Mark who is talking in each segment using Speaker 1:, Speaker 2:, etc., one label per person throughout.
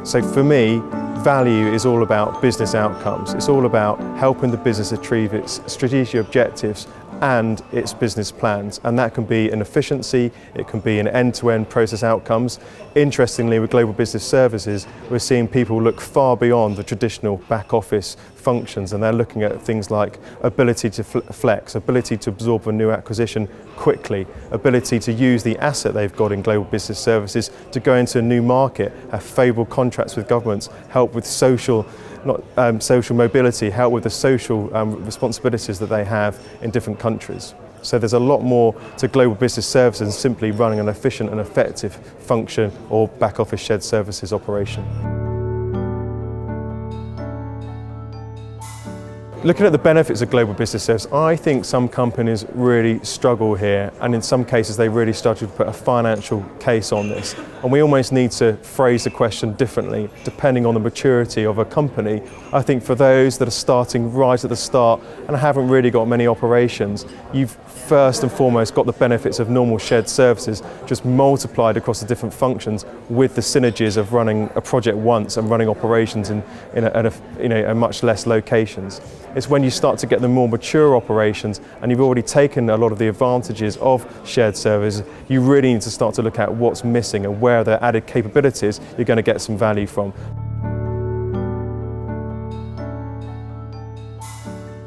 Speaker 1: So for me, value is all about business outcomes. It's all about helping the business achieve its strategic objectives and its business plans, and that can be in efficiency, it can be in end-to-end process outcomes. Interestingly, with global business services, we're seeing people look far beyond the traditional back office functions, and they're looking at things like ability to flex, ability to absorb a new acquisition quickly, ability to use the asset they've got in global business services to go into a new market, have favourable contracts with governments, help with social mobility, help with the social responsibilities that they have in different countries. So there's a lot more to global business services than simply running an efficient and effective function or back office shared services operation. Looking at the benefits of global business service, I think some companies really struggle here, and in some cases they really start to put a financial case on this. And we almost need to phrase the question differently depending on the maturity of a company. I think for those that are starting right at the start and haven't really got many operations, you've first and foremost got the benefits of normal shared services just multiplied across the different functions with the synergies of running a project once and running operations in much less locations. It's when you start to get the more mature operations and you've already taken a lot of the advantages of shared services, you really need to start to look at what's missing and where the added capabilities you're going to get some value from.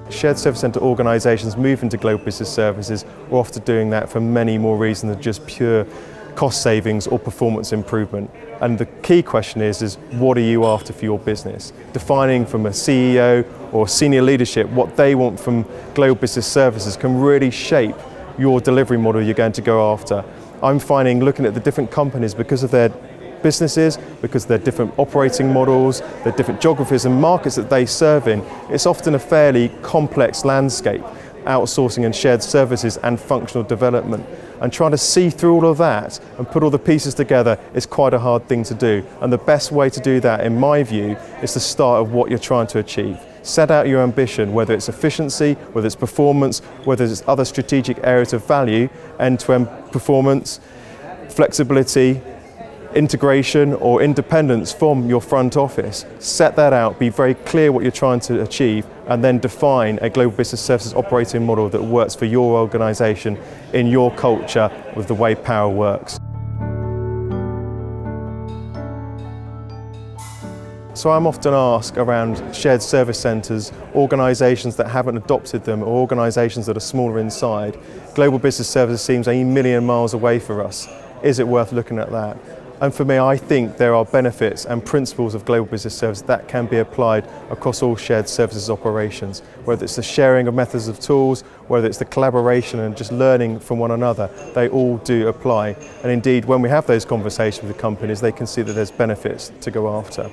Speaker 1: Shared service centre organisations move into global business services are often doing that for many more reasons than just pure cost savings or performance improvement. And the key question is what are you after for your business? Defining from a CEO or senior leadership what they want from global business services can really shape your delivery model you're going to go after. I'm finding, looking at the different companies, because of their businesses, because of their different operating models, their different geographies and markets that they serve in, it's often a fairly complex landscape, outsourcing and shared services and functional development. And trying to see through all of that and put all the pieces together is quite a hard thing to do. And the best way to do that, in my view, is the start of what you're trying to achieve. Set out your ambition, whether it's efficiency, whether it's performance, whether it's other strategic areas of value, end-to-end performance, flexibility, integration or independence from your front office. Set that out, be very clear what you're trying to achieve, and then define a global business services operating model that works for your organisation in your culture with the way power works. So I'm often asked around shared service centres, organisations that haven't adopted them or organisations that are smaller inside. Global business services seems a million miles away for us. Is it worth looking at that? And for me, I think there are benefits and principles of global business service that can be applied across all shared services operations, whether it's the sharing of methods of tools, whether it's the collaboration and just learning from one another, they all do apply. And indeed, when we have those conversations with the companies, they can see that there's benefits to go after.